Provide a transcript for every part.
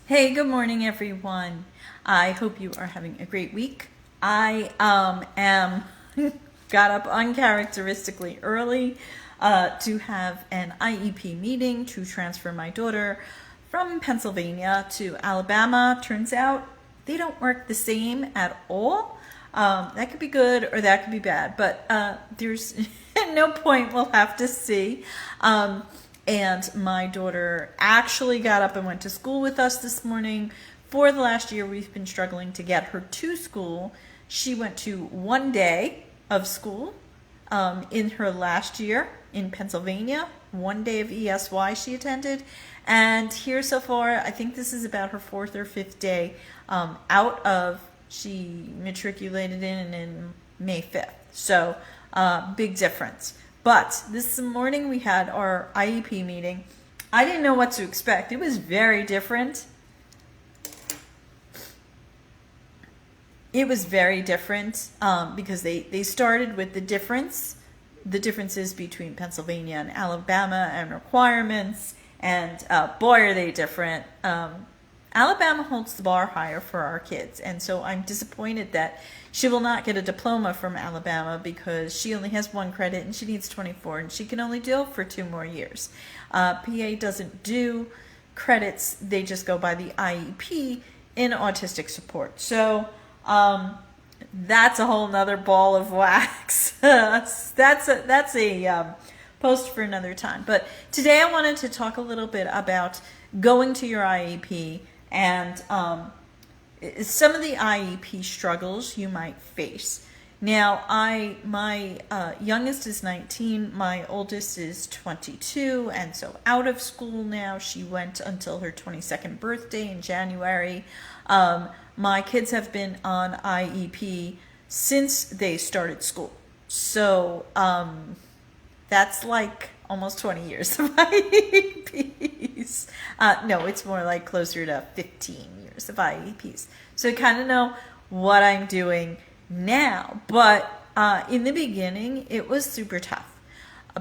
Hey, good morning, everyone. I hope you are having a great week. I am got up uncharacteristically early to have an IEP meeting to transfer my daughter from Pennsylvania to Alabama. Turns out they don't work the same at all. That could be good or that could be bad, but there's no point. We'll have to see. And my daughter actually got up and went to school with us this morning. For the last year, we've been struggling to get her to school. She went to one day of school in her last year in Pennsylvania. One day of ESY she attended. And here so far, I think this is about her fourth or fifth day out of, she matriculated in May 5th. So big difference. But this morning we had our IEP meeting. I didn't know what to expect. It was very different. It was very different because they started with the differences between Pennsylvania and Alabama and requirements, and boy are they different. Alabama holds the bar higher for our kids, and so I'm disappointed that she will not get a diploma from Alabama because she only has one credit and she needs 24, and she can only do it for 2 more years. PA doesn't do credits, they just go by the IEP in autistic support. So that's a whole nother ball of wax. that's a post for another time. But today I wanted to talk a little bit about going to your IEP and some of the IEP struggles you might face. Now, my youngest is 19, my oldest is 22, and so out of school now. She went until her 22nd birthday in January. My kids have been on IEP since they started school. So that's like almost 20 years of IEPs. No, it's more like closer to 15 years of IEPs. So I kind of know what I'm doing now. But in the beginning, it was super tough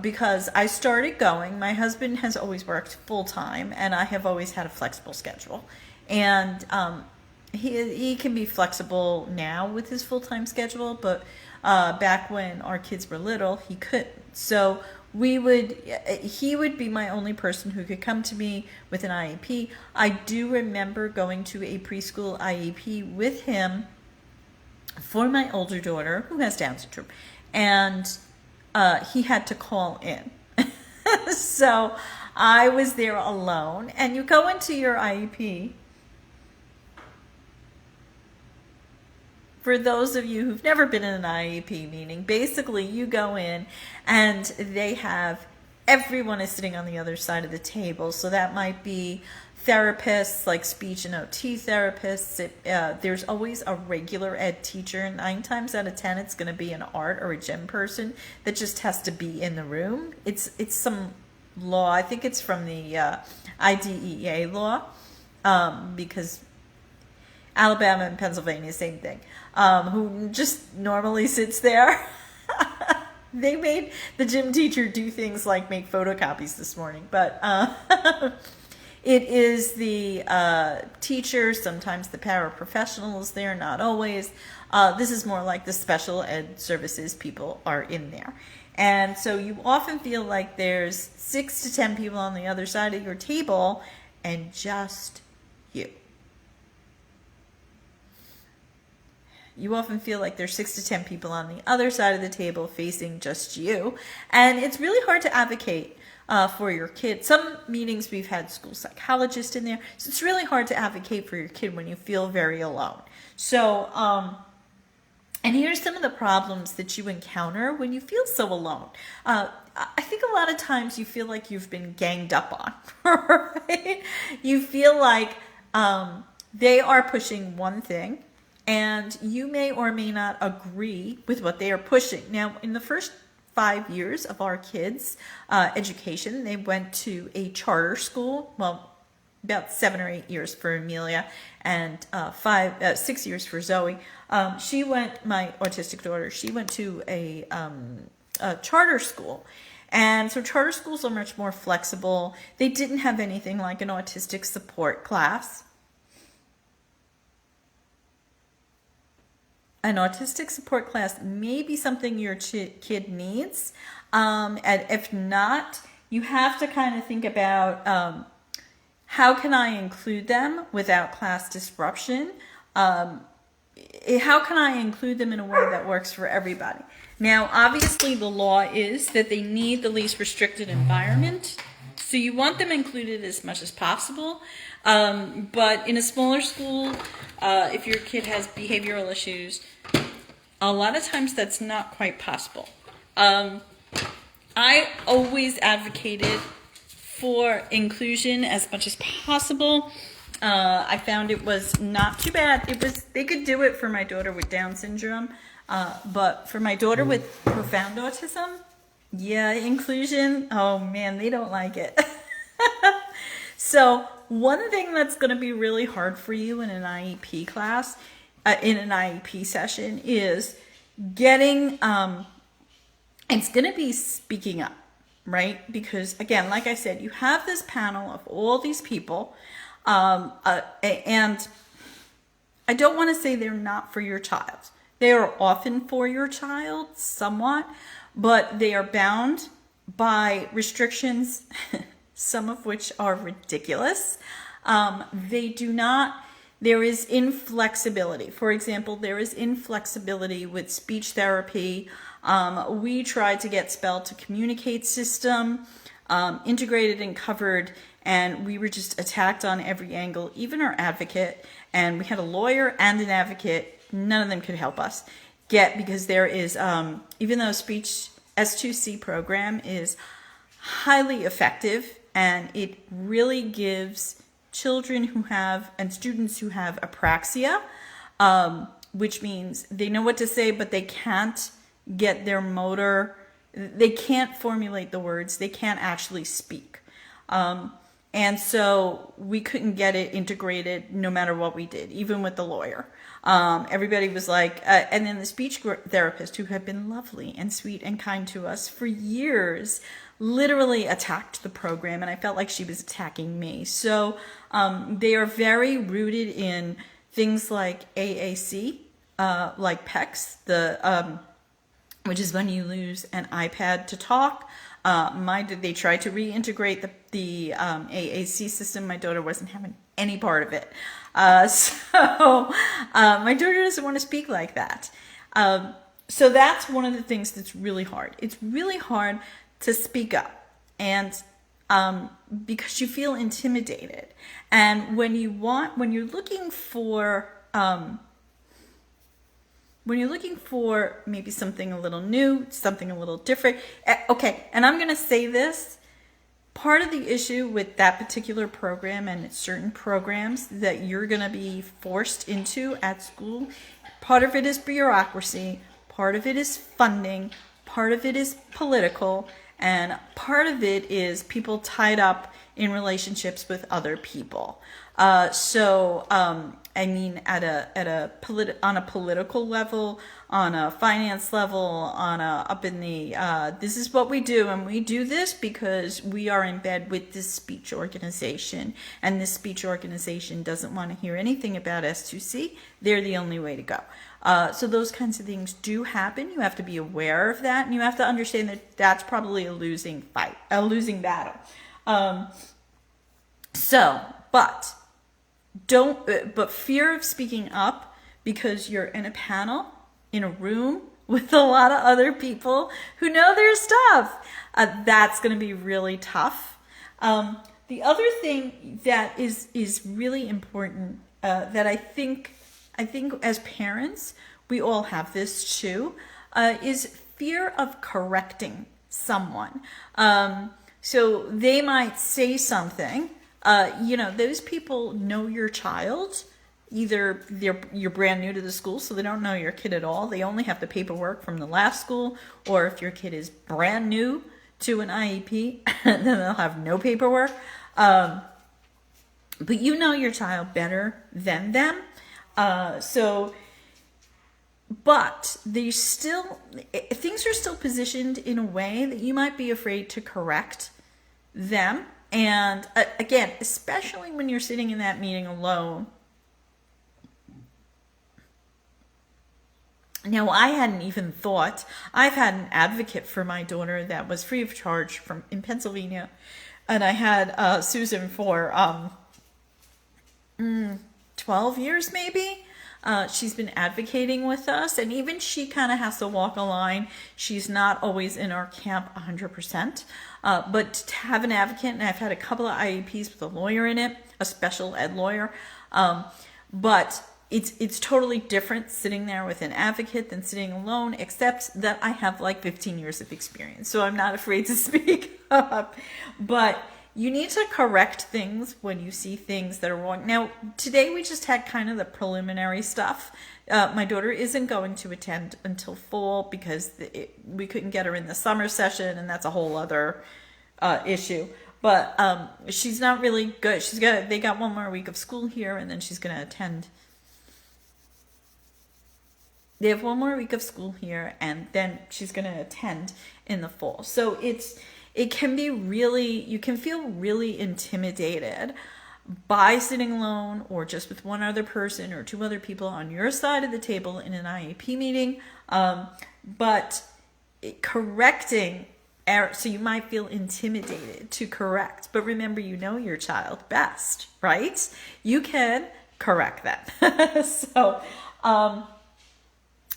because I started going. My husband has always worked full time, and I have always had a flexible schedule. And he can be flexible now with his full-time schedule, but back when our kids were little, he couldn't. So he would be my only person who could come to me with an IEP. I do remember going to a preschool IEP with him for my older daughter who has Down syndrome, and he had to call in. So I was there alone, and you go into your IEP. For those of you who've never been in an IEP meeting, basically you go in and everyone is sitting on the other side of the table. So that might be therapists, like speech and OT therapists. There's always a regular ed teacher. 9 times out of 10, it's going to be an art or a gym person that just has to be in the room. It's some law. I think it's from the IDEA law, because Alabama and Pennsylvania, same thing. Who just normally sits there. They made the gym teacher do things like make photocopies this morning, but it is the teacher, sometimes the paraprofessional is there, not always. This is more like the special ed services people are in there. And so you often feel like there's 6 to 10 people on the other side of your table and just you. You often feel like there's 6 to 10 people on the other side of the table facing just you. And it's really hard to advocate for your kid. Some meetings we've had school psychologists in there. So it's really hard to advocate for your kid when you feel very alone. So, and here's some of the problems that you encounter when you feel so alone. I think a lot of times you feel like you've been ganged up on, right? You feel like they are pushing one thing, and you may or may not agree with what they are pushing. Now, in the first 5 years of our kids' education, they went to a charter school. Well, about 7 or 8 years for Amelia, and 6 years for Zoe. My autistic daughter, she went to a charter school. And so charter schools are much more flexible. They didn't have anything like an autistic support class. an autistic support class may be something your kid needs. And if not, you have to kind of think about how can I include them without class disruption? How can I include them in a way that works for everybody? Now, obviously, the law is that they need the least restricted environment. So you want them included as much as possible. But in a smaller school, if your kid has behavioral issues, a lot of times that's not quite possible. I always advocated for inclusion as much as possible. I found it was not too bad. They could do it for my daughter with Down syndrome, but for my daughter with profound autism, yeah, inclusion, oh man, they don't like it. So one thing that's going to be really hard for you in an IEP class, in an IEP session, is getting, it's going to be speaking up, right? Because again, like I said, you have this panel of all these people, and I don't want to say they're not for your child. They are often for your child, somewhat, but they are bound by restrictions, some of which are ridiculous. They do not, there is inflexibility. For example, there is inflexibility with speech therapy. We tried to get spell to communicate system, integrated and covered, and we were just attacked on every angle, even our advocate, and we had a lawyer and an advocate. None of them could help us because there is, even though speech S2C program is highly effective and it really gives children who have, and students who have apraxia, which means they know what to say, but they can't get their motor, they can't formulate the words, they can't actually speak. And so we couldn't get it integrated no matter what we did, even with the lawyer. Everybody was like, and then the speech therapist, who had been lovely and sweet and kind to us for years, literally attacked the program, and I felt like she was attacking me. So they are very rooted in things like AAC, like PECS, which is when you lose an iPad to talk. They tried to reintegrate the AAC system. My daughter wasn't having any part of it. So my daughter doesn't want to speak like that. So that's one of the things that's really hard. It's really hard to speak up, and because you feel intimidated. And when you're looking for maybe something a little new, something a little different. Okay, and I'm going to say this. Part of the issue with that particular program and certain programs that you're going to be forced into at school, part of it is bureaucracy, part of it is funding, part of it is political, and part of it is people tied up in relationships with other people. I mean, on a political level, on a finance level, up in the, this is what we do, and we do this because we are in bed with this speech organization, and this speech organization doesn't want to hear anything about S2C. They're the only way to go. So those kinds of things do happen. You have to be aware of that, and you have to understand that that's probably a losing battle. But fear of speaking up because you're in a panel, in a room with a lot of other people who know their stuff, that's going to be really tough. The other thing that is really important, that I think as parents, we all have this too, is fear of correcting someone. So they might say something. Those people know your child. Either you're brand new to the school, so they don't know your kid at all. They only have the paperwork from the last school. Or if your kid is brand new to an IEP, then they'll have no paperwork. But you know your child better than them. But things are still positioned in a way that you might be afraid to correct them. And again, especially when you're sitting in that meeting alone, Now, I hadn't even thought. I've had an advocate for my daughter that was free of charge in Pennsylvania, and I had Susan for 12 years maybe. She's been advocating with us, and even she kind of has to walk a line. She's not always in our camp 100%. But to have an advocate, and I've had a couple of IEPs with a lawyer in it, a special ed lawyer, but it's totally different sitting there with an advocate than sitting alone, except that I have like 15 years of experience, so I'm not afraid to speak up. But you need to correct things when you see things that are wrong. Now, today we just had kind of the preliminary stuff. My daughter isn't going to attend until fall because we couldn't get her in the summer session, and that's a whole other issue. But she's not really good. They got one more week of school here, and then she's going to attend. They have one more week of school here, and then she's going to attend in the fall. So it can be really, you can feel really intimidated by sitting alone or just with one other person or two other people on your side of the table in an IEP meeting. But correcting error, so you might feel intimidated to correct, but remember, you know your child best, right? You can correct them. So,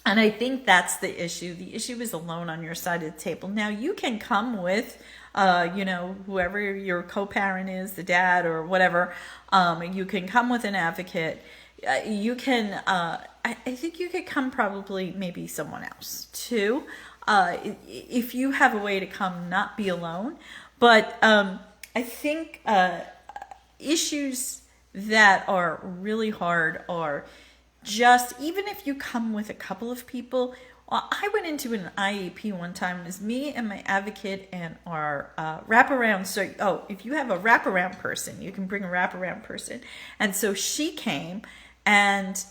and I think that's the issue. The issue is alone on your side of the table. Now, you can come with, whoever your co-parent is, the dad or whatever. You can come with an advocate. You can, I think you could come probably maybe someone else too. If you have a way to come, not be alone. But I think issues that are really hard are just, even if you come with a couple of people. I went into an IEP one time. It was me and my advocate and our wraparound. So, if you have a wraparound person, you can bring a wraparound person. And so she came, and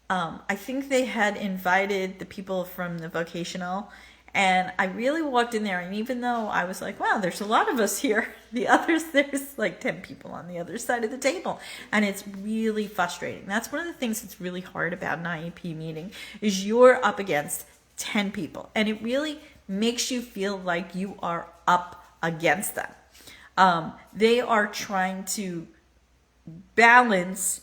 I think they had invited the people from the vocational. And I really walked in there, and even though I was like, wow, there's a lot of us here, there's like 10 people on the other side of the table. And it's really frustrating. That's one of the things that's really hard about an IEP meeting, is you're up against 10 people. And it really makes you feel like you are up against them. They are trying to balance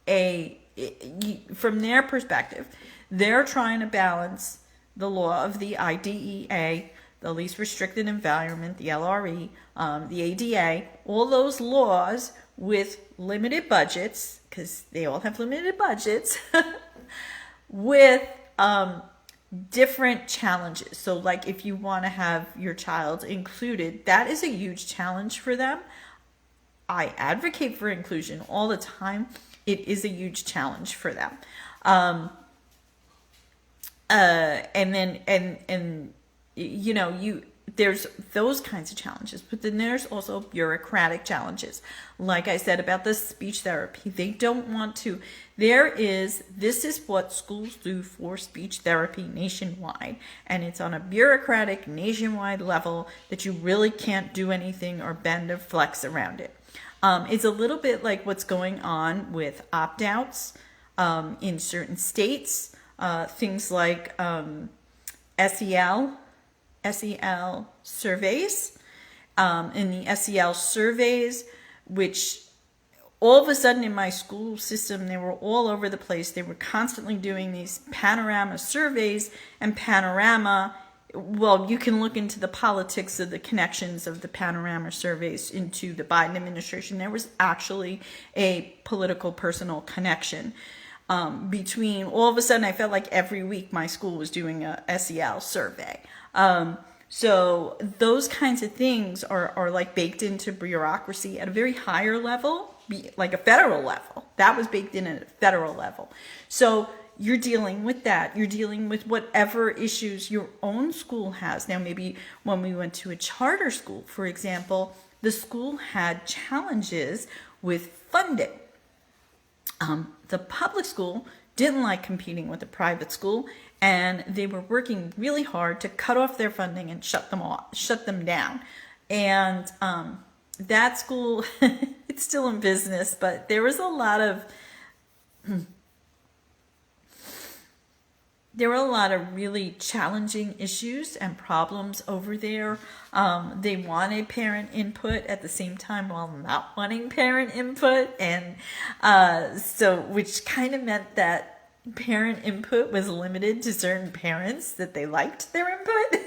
from their perspective, they're trying to balance the law of the IDEA, the least restricted environment, the LRE, the ADA, all those laws with limited budgets, because they all have limited budgets, with different challenges. So like if you want to have your child included, that is a huge challenge for them. I advocate for inclusion all the time. It is a huge challenge for them. There's those kinds of challenges, but then there's also bureaucratic challenges. Like I said about the speech therapy, they don't want to. This is what schools do for speech therapy nationwide, and it's on a bureaucratic nationwide level that you really can't do anything or bend or flex around it. It's a little bit like what's going on with opt-outs in certain states. Things like SEL surveys. In the SEL surveys, which all of a sudden in my school system, they were all over the place. They were constantly doing these panorama surveys, and panorama, well, you can look into the politics of the connections of the panorama surveys into the Biden administration. There was actually a political personal connection. Between, all of a sudden I felt like every week my school was doing a SEL survey. So those kinds of things are like baked into bureaucracy at a very higher level, like a federal level. That was baked in at a federal level. So you're dealing with that. You're dealing with whatever issues your own school has. Now, maybe when we went to a charter school, for example, the school had challenges with funding. The public school didn't like competing with the private school, and they were working really hard to cut off their funding and shut them down. And that school, it's still in business, but there was a lot of there were a lot of really challenging issues and problems over there. They wanted parent input at the same time while not wanting parent input. And so, which kind of meant that parent input was limited to certain parents that they liked their input.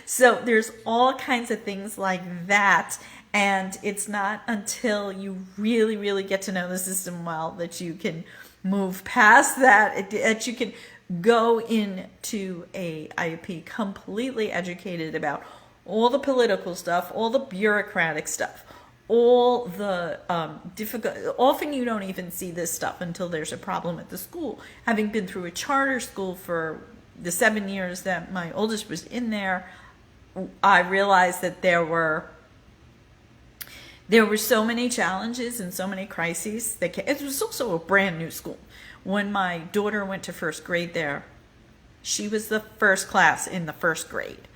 So there's all kinds of things like that. And it's not until you really, really get to know the system well that you can move past that, that you can go into a IEP completely educated about all the political stuff, all the bureaucratic stuff, all the difficult. Often you don't even see this stuff until there's a problem at the school. Having been through a charter school for the 7 years that my oldest was in there, I realized that there were so many challenges and so many crises. It was also a brand new school. When my daughter went to first grade there, she was the first class in the first grade.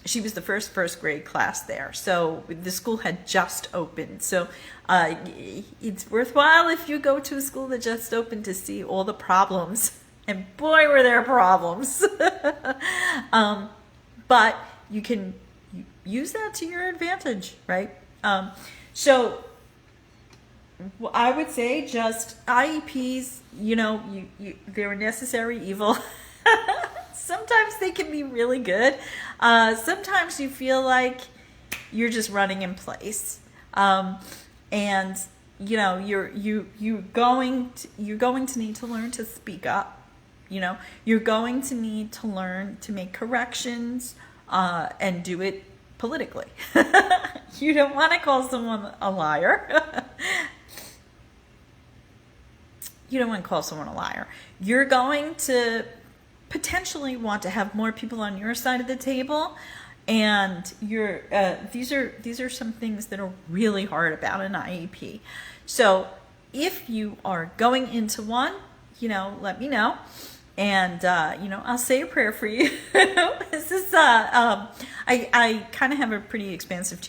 She was the first grade class there. So the school had just opened. So it's worthwhile if you go to a school that just opened to see all the problems. And boy, were there problems. But you can use that to your advantage, right? So I would say just IEPs, they're a necessary evil. Sometimes they can be really good. Sometimes you feel like you're just running in place. And you're going to need to learn to speak up. You're going to need to learn to make corrections and do it politically. You don't want to call someone a liar. You don't want to call someone a liar. You're going to potentially want to have more people on your side of the table, and these are some things that are really hard about an IEP. So if you are going into one, let me know, and I'll say a prayer for you. This is I kind of have a pretty expansive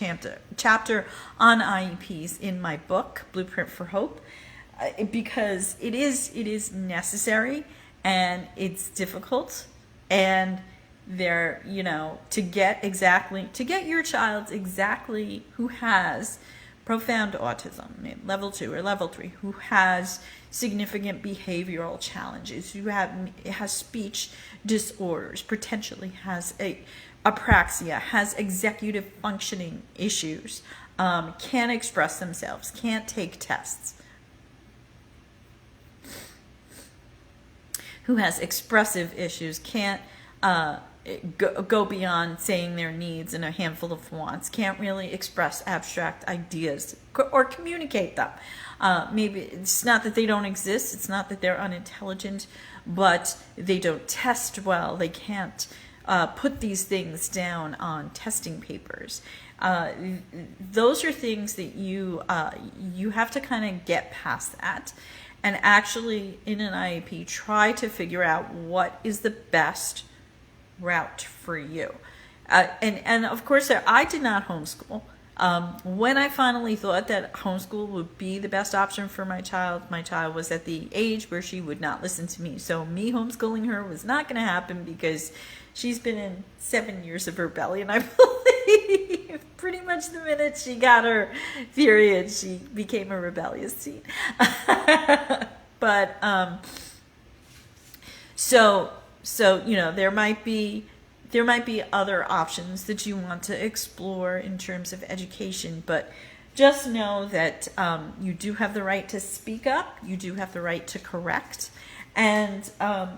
chapter on IEPs in my book, Blueprint for Hope. Because it is necessary and it's difficult, and there to get your child exactly who has profound autism, level 2 or level 3, who has significant behavioral challenges, who has speech disorders, potentially has apraxia, has executive functioning issues, can't express themselves, can't take tests, who has expressive issues, can't go beyond saying their needs and a handful of wants, can't really express abstract ideas or communicate them. Maybe it's not that they don't exist, it's not that they're unintelligent, but they don't test well, they can't put these things down on testing papers. Those are things that you have to kind of get past that. And actually, in an IEP, try to figure out what is the best route for you. And of course, I did not homeschool. When I finally thought that homeschool would be the best option for my child was at the age where she would not listen to me. So me homeschooling her was not going to happen, because she's been in 7 years of rebellion, I believe. Pretty much the minute she got her period, she became a rebellious teen. But so there might be other options that you want to explore in terms of education, but just know that you do have the right to speak up, you do have the right to correct, and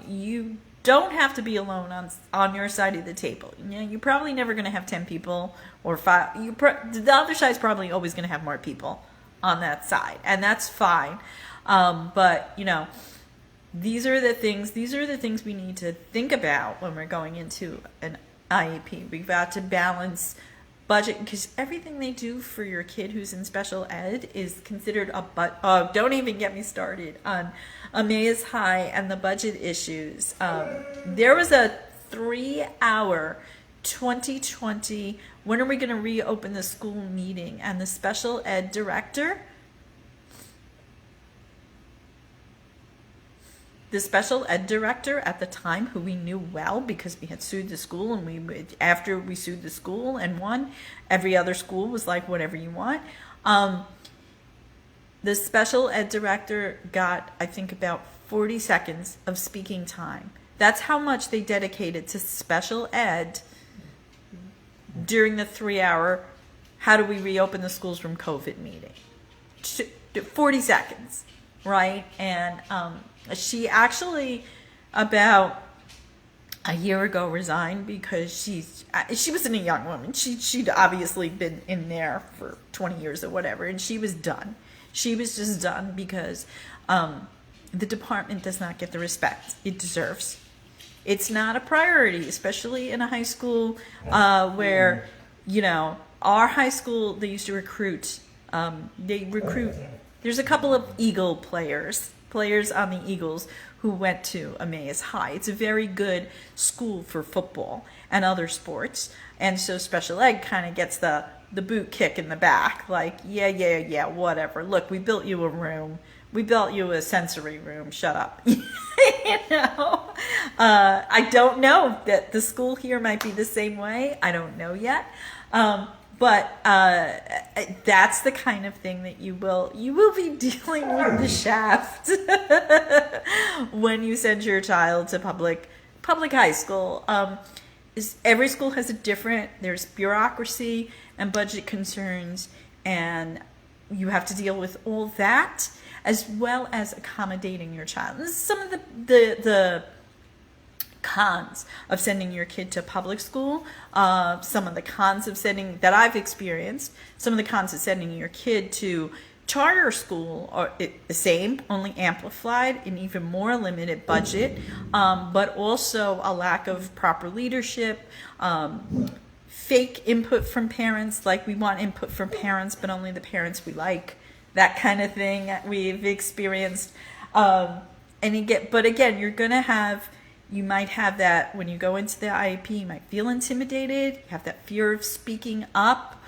you don't have to be alone on your side of the table. You're probably never going to have 10 people or 5. The other side's probably always going to have more people on that side, and that's fine. But these are the things we need to think about when we're going into an IEP. We've got to balance budget, because everything they do for your kid who's in special ed is considered don't even get me started on Amaze High and the budget issues. There was a 3-hour 2020 when are we going to reopen the school meeting, and the special ed director the special ed director at the time, who we knew well because we had sued the school, and after we sued the school and won, every other school was like, whatever you want. The special ed director got, I think, about 40 seconds of speaking time. That's how much they dedicated to special ed during the 3-hour, how do we reopen the schools from COVID meeting? 40 seconds, right? And she actually, about a year ago, resigned because she wasn't a young woman. She'd obviously been in there for 20 years or whatever, and she was done. She was just done because the department does not get the respect it deserves. It's not a priority, especially in a high school where, you know, our high school, they used to recruit, there's a couple of Eagle players on the Eagles who went to Emmaus High. It's a very good school for football and other sports. And so special ed kind of gets the boot kick in the back, like, yeah, whatever. Look, we built you a room. We built you a sensory room. Shut up. You know? I don't know that the school here might be the same way. I don't know yet. But that's the kind of thing that you will be dealing with the shaft when you send your child to public high school. Every school has there's bureaucracy and budget concerns, and you have to deal with all that as well as accommodating your child. This is some of the cons of sending your kid to public school. Some of the cons that I've experienced. Some of the cons of sending your kid to charter school are the same, only amplified, an even more limited budget, but also a lack of proper leadership, fake input from parents, like we want input from parents, but only the parents we like, that kind of thing we've experienced. But again, you might have that when you go into the IEP, you might feel intimidated, you have that fear of speaking up,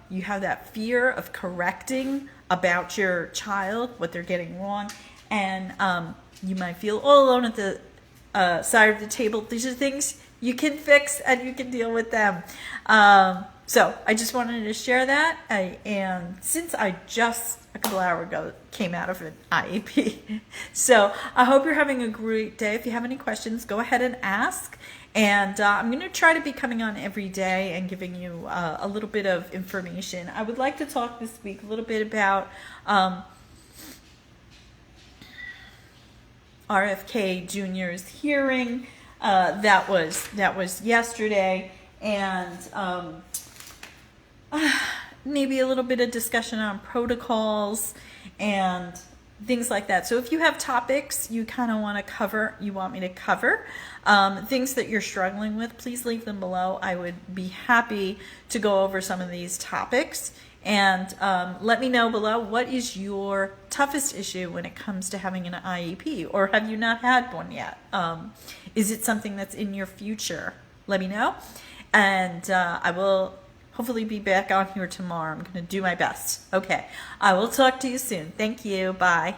you have that fear of correcting about your child, what they're getting wrong, and you might feel all alone at the side of the table. These are things you can fix and you can deal with them. So I just wanted to share that. And since I just a couple hours ago came out of an IEP. So I hope you're having a great day. If you have any questions, go ahead and ask. And I'm going to try to be coming on every day and giving you a little bit of information. I would like to talk this week a little bit about RFK Jr.'s hearing. That was yesterday, and maybe a little bit of discussion on protocols and things like that. So if you have topics you kind of want me to cover, things that you're struggling with, please leave them below. I would be happy to go over some of these topics. And let me know below, what is your toughest issue when it comes to having an IEP? Or have you not had one yet? Is it something that's in your future? Let me know. And I will hopefully be back on here tomorrow. I'm going to do my best. Okay. I will talk to you soon. Thank you. Bye.